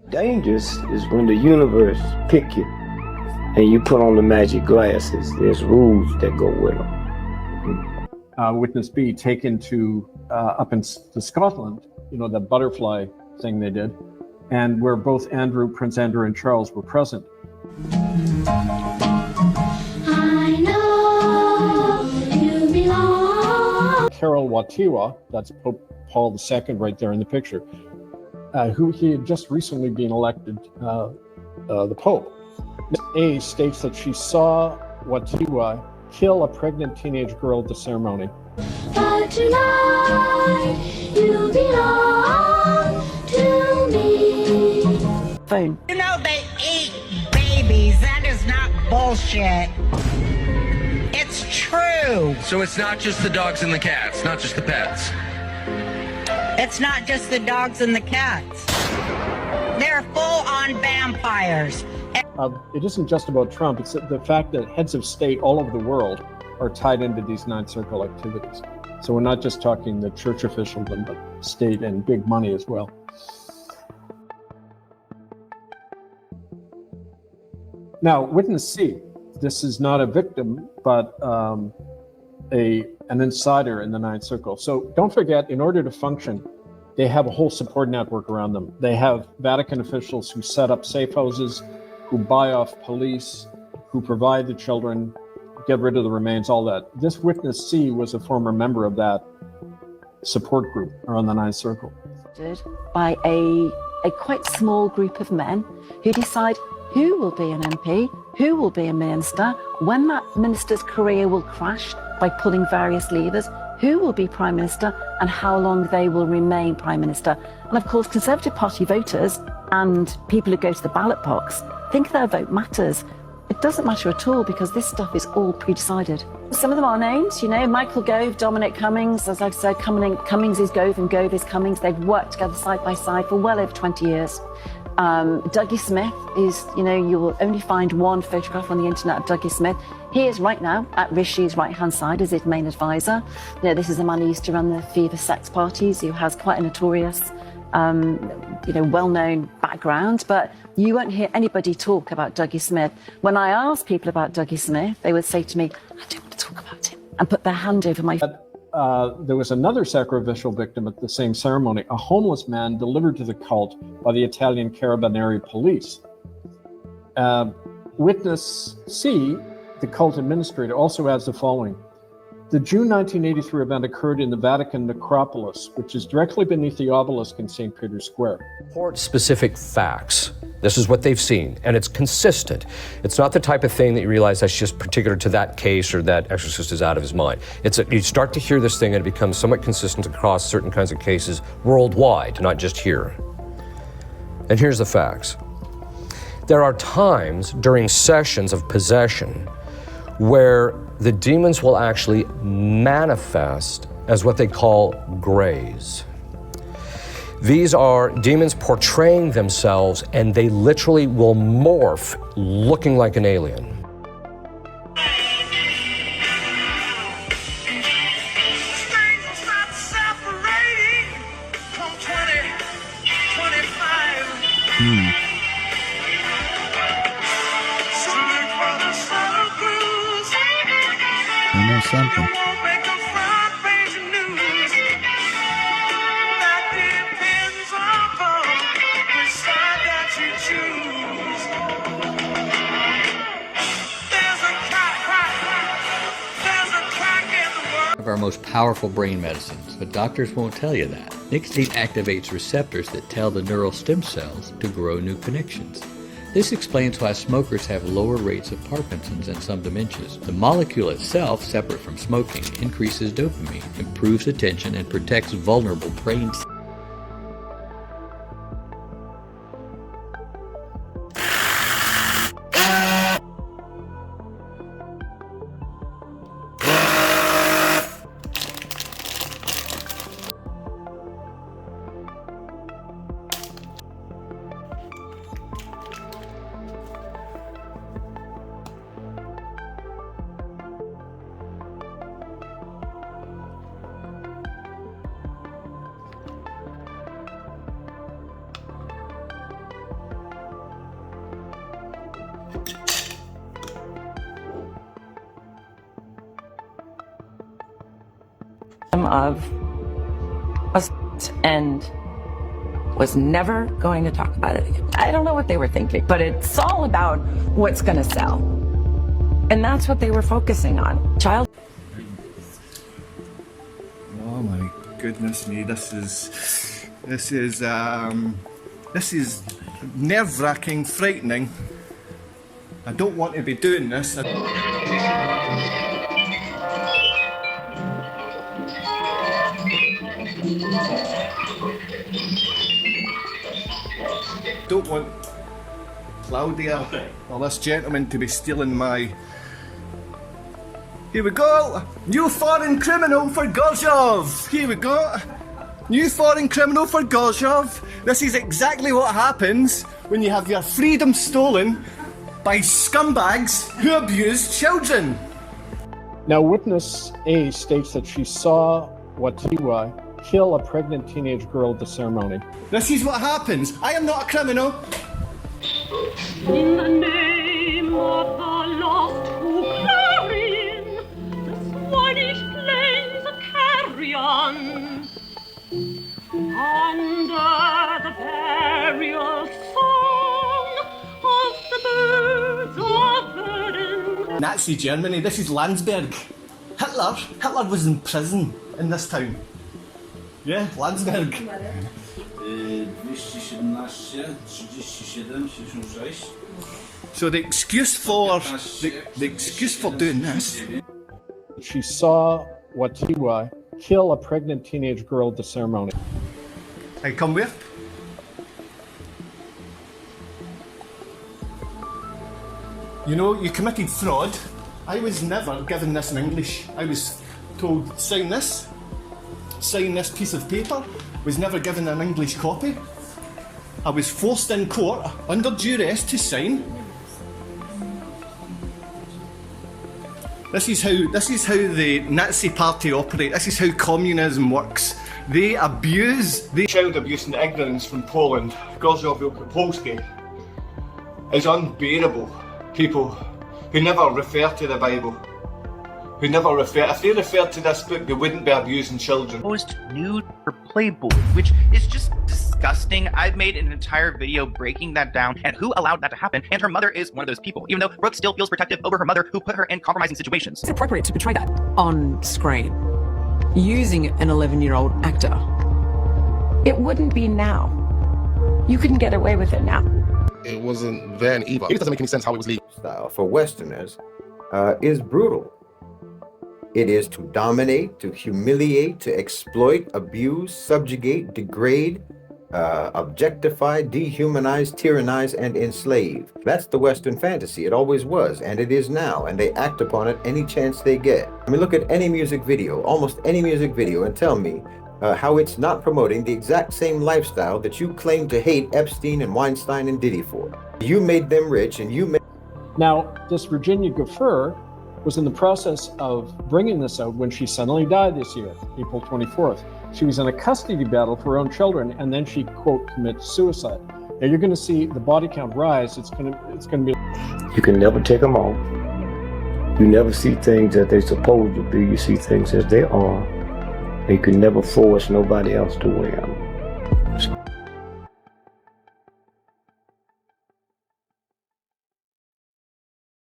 Dangerous is when the universe pick you and you put on the magic glasses. There's rules that go with them. Witness B taken to up in to Scotland, you know, the butterfly thing they did, and where both Prince Andrew and Charles were present. I know you belong. Karol Wojtyła, that's Pope Paul II right there in the picture, who he had just recently been elected the Pope. A states that she saw Wojtyła kill a pregnant teenage girl at the ceremony. But tonight you belong to me. Phone. You know they eat babies. That is not bullshit. It's true. So it's not just the dogs and the cats, not just the pets. It's not just the dogs and the cats. They're full-on vampires. It isn't just about Trump, it's the fact that heads of state all over the world are tied into these Ninth Circle activities. So we're not just talking the church officialdom, but state and big money as well. Now, witness C, this is not a victim, but an insider in the Ninth Circle. So don't forget, in order to function, they have a whole support network around them. They have Vatican officials who set up safe houses, who buy off police, who provide the children, get rid of the remains, all that. This witness C was a former member of that support group around the Ninth Circle. By a quite small group of men who decide who will be an MP, who will be a minister, when that minister's career will crash by pulling various levers, who will be Prime Minister and how long they will remain Prime Minister. And of course, Conservative Party voters and people who go to the ballot box think their vote matters. It doesn't matter at all because this stuff is all pre-decided. Some of them are named, you know, Michael Gove, Dominic Cummings. As I've said, Cummings is Gove and Gove is Cummings. They've worked together side by side for well over 20 years. Dougie Smith is, you know, you will only find one photograph on the internet of Dougie Smith. He is right now at Rishi's right-hand side as his main advisor. You know, this is a man who used to run the Fever sex parties, who has quite a notorious, you know, well-known background, but you won't hear anybody talk about Dougie Smith. When I ask people about Dougie Smith, they would say to me, I don't want to talk about him, and put their hand over my... There was another sacrificial victim at the same ceremony, a homeless man delivered to the cult by the Italian Carabinieri police. Witness C, the cult administrator, also adds the following. The June 1983 event occurred in the Vatican necropolis, which is directly beneath the obelisk in St. Peter's Square. Report specific facts. This is what they've seen, and it's consistent. It's not the type of thing that you realize that's just particular to that case or that exorcist is out of his mind. You start to hear this thing and it becomes somewhat consistent across certain kinds of cases worldwide, not just here. And here's the facts. There are times during sessions of possession where the demons will actually manifest as what they call grays. These are demons portraying themselves, and they literally will morph looking like an alien. I know something. Of our most powerful brain medicines, but doctors won't tell you that. Nicotine activates receptors that tell the neural stem cells to grow new connections. This explains why smokers have lower rates of Parkinson's and some dementias. The molecule itself, separate from smoking, increases dopamine, improves attention, and protects vulnerable brain cells. Of us and was never going to talk about it again. I don't know what they were thinking, but it's all about what's going to sell. And that's what they were focusing on. Oh my goodness me, this is nerve-wracking, frightening. I don't want to be doing this. Don't want Claudia or this gentleman to be stealing my... Here we go! New foreign criminal for Gorzhov! Here we go! New foreign criminal for Gorzhov! This is exactly what happens when you have your freedom stolen by scumbags who abuse children! Now, witness A states that she saw Watiwa kill a pregnant teenage girl at the ceremony. This is what happens. I am not a criminal. In the name of the lost who clarion, the Swedish plains of carrion, under the burial song of the birds of Verdun. Nazi Germany, this is Landsberg. Hitler was in prison in this town. Yeah, Landsberg. 217, 37, 66. So the excuse for doing this. She saw Watiwa kill a pregnant teenage girl at the ceremony. I come with. You know, you committed fraud. I was never given this in English. I was told, sign this piece of paper. Was never given an English copy. I was forced in court under duress to sign. This is how the Nazi party operate. This is how communism works. They abuse the child abuse and ignorance from Poland. Gorzhov Wielkopolski is unbearable. People who never refer to the Bible. If they referred to this book, they wouldn't be abusing children. Post nude for Playboy, which is just disgusting. I've made an entire video breaking that down and who allowed that to happen, and her mother is one of those people, even though Brooke still feels protective over her mother who put her in compromising situations. It's appropriate to portray that on screen using an 11-year-old actor. It wouldn't be now. You couldn't get away with it now. It wasn't then either. It doesn't make any sense how it was legal. Style for Westerners is brutal. It is to dominate, to humiliate, to exploit, abuse, subjugate, degrade, objectify, dehumanize, tyrannize, and enslave. That's the Western fantasy. It always was, and it is now, and they act upon it any chance they get. I mean, look at any music video, almost any music video, and tell me how it's not promoting the exact same lifestyle that you claim to hate Epstein and Weinstein and Diddy for. You made them rich, and you made... Now, this Virginia Gifford was in the process of bringing this out when she suddenly died this year, April 24th. She was in a custody battle for her own children, and then she, quote, commits suicide. Now you're going to see the body count rise. It's going to be... You can never take them off. You never see things that they're supposed to be. You see things as they are. You can never force nobody else to wear them.